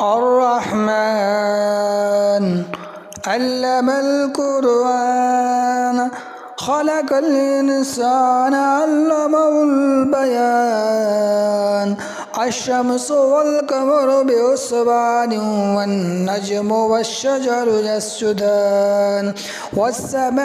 الرحمن علم القرآن خلق الإنسان علمه البيان الشمس والقمر بحسبان والنجم والشجر يسجدان والسماء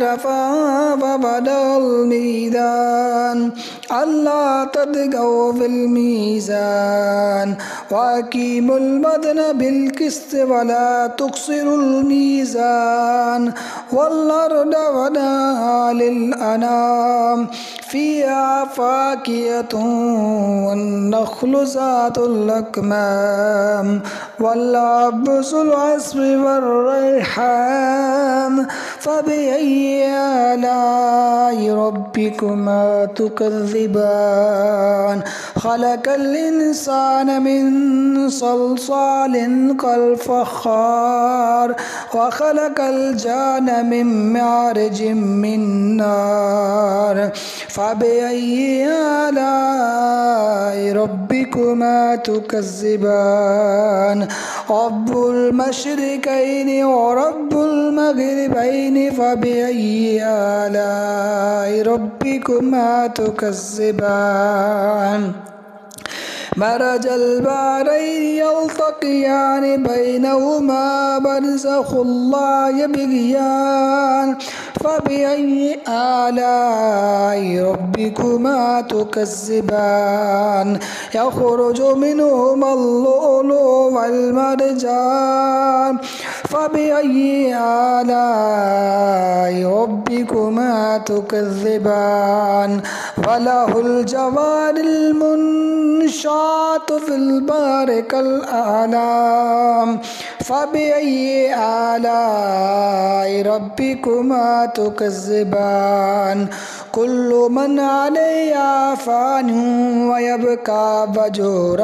رفعها فبدأ الميزان ألا تطغوا في الميزان وأقيموا الوزن بالقسط ولا تخسروا الميزان والأرض وضعها للأنام فيها فاكهة والنخل ذات الأكمام والعنب العصف والريحان فبأي آلاء ربكما تكذبان خلق الإنسان من صلصال كالفخار وخلق الجان من معرج من نار فبأي آلاء ربكما تكذبان رب المشرقين ورب المغربين فبأي آلاء ربكما تكذبان مرج البحرين يلتقيان بينهما برزخ لا يبغيان فبأي آلاء ربكما تكذبان يخرج منهما اللؤلؤ والمرجان فبأي آلاء ربكما تكذبان وله الجوار المنشآت في البحر كالأعلام فبأي آلاء ربكما تكذبان كل من عليها فان ويبقى وجه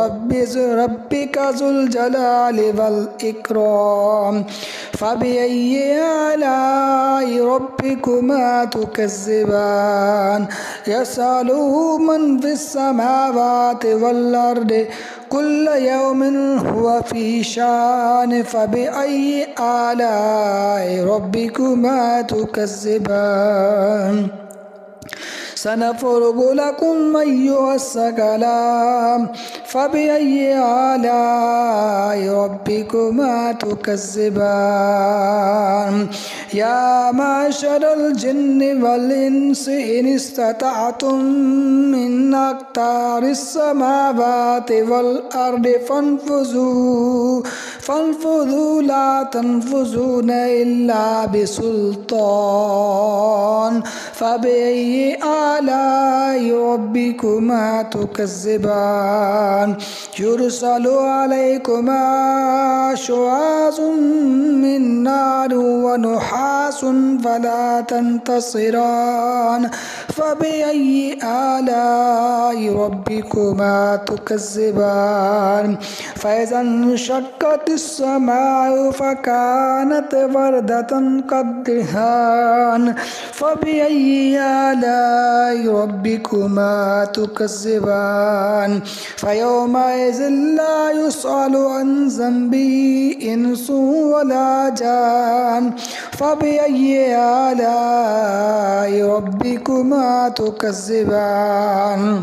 ربك ذو الجلال والإكرام فبأي آلاء ربكما تكذبان يسأله من في السماوات والأرض كل يوم هو في شان فبأي آلاء ربكما تكذبان سنفرغ لكم أيها الثقلان فبأي آلاء ربكما تكذبان يا معشر الجن والإنس إن استطعتم من أقطار السماوات والأرض فانفذوا لا تنفذون إلا بسلطان فبأي آلاء ربكما تكذبان يرسل عليكما شواظ من نار ونحاس فلا تنتصران فبأي آلاء ربكما تكذبان فإذا انشقت السماء فكانت وردة كالدهان فبأي آلاء ربكما تكذبان فيومئذ لا يسأل عن ذنبه إنس ولا جان فبأي آلاء ربكما تكذبان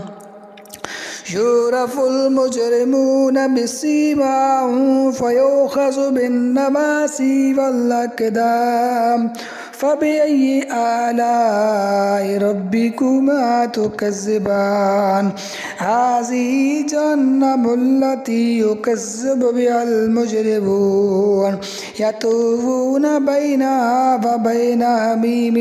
يعرف المجرمون بسيماهم فيؤخذ بالنواسي والأقدام فبأي آلاء ربكما تكذبان هذه جهنم التي يكذب بها المجرمون يطوفون بينها وبين حميم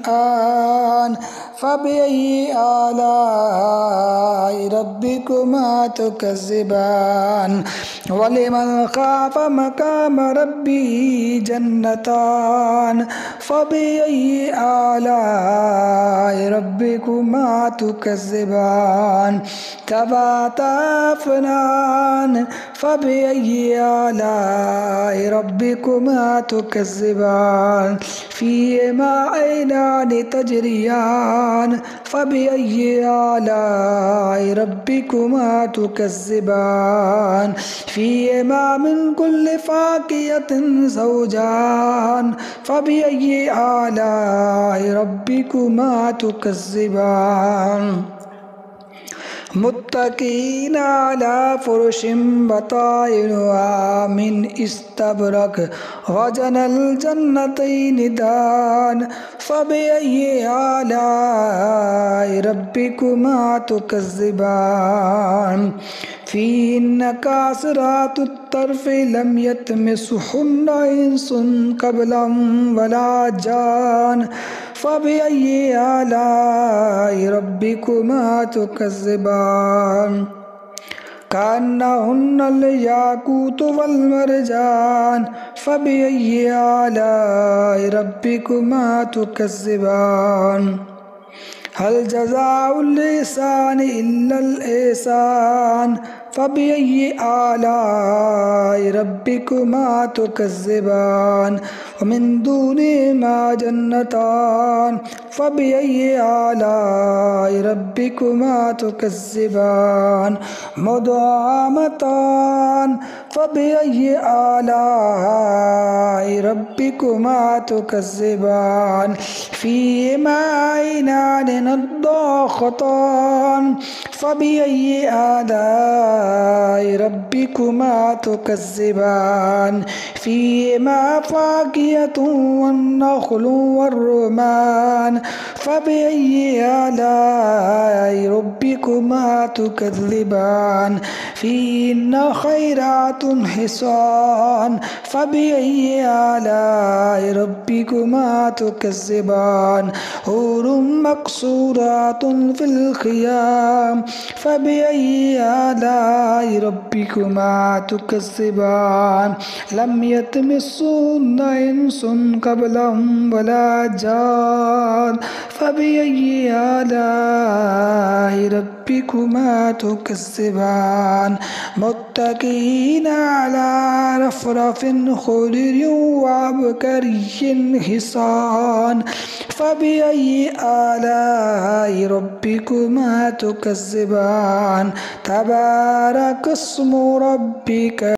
آن فبأي آلاء ربكما تكذبان ولمن خاف مقام ربه جنتان فبأي آلاء ربكما تكذبان كذوات أفنان فبأي آلاء ربكما تكذبان فيهما عينان تجريان فبأي آلاء ربكما تكذبان فيهما من كل فاكهة زوجان فبأي آلاء ربكما تكذبان متكئين على فرش بطائنها من استبرق وجنى الجنتين دان فبأي آلاء ربكما تكذبان فيهن قاصرات الطرف لم يطمثهن إنس قبلهم ولا جان فبأي آلاء ربكما تكذبان كأنهن الياقوت والمرجان فبأي آلاء ربكما تكذبان هل جزاء الإحسان إلا الإحسان فبأي آلاء ربكما تكذبان ومن دونهما جنتان فبأي آلاء ربكما تكذبان مدهامتان فبأي آلاء ربكما تكذبان فيهما عينان نضاختان فبأي آلاء ربكما تكذبان فيهما فاكهة والنخل والرمان فبأي آلاء ربكما تكذبان فيهن خيرات حصان فبأي آلاء ربكما تكذبان حور مقصورات في الخيام فبأي آلاء ربكما تكذبان لم يطمثهن إنس قبلهم ولا جان فبأي آلاء ربكما تكذبان متكئين على رفرف خضر وعبقري حصان فبأي آلاء ربكما تكذبان تبارك اسم ربك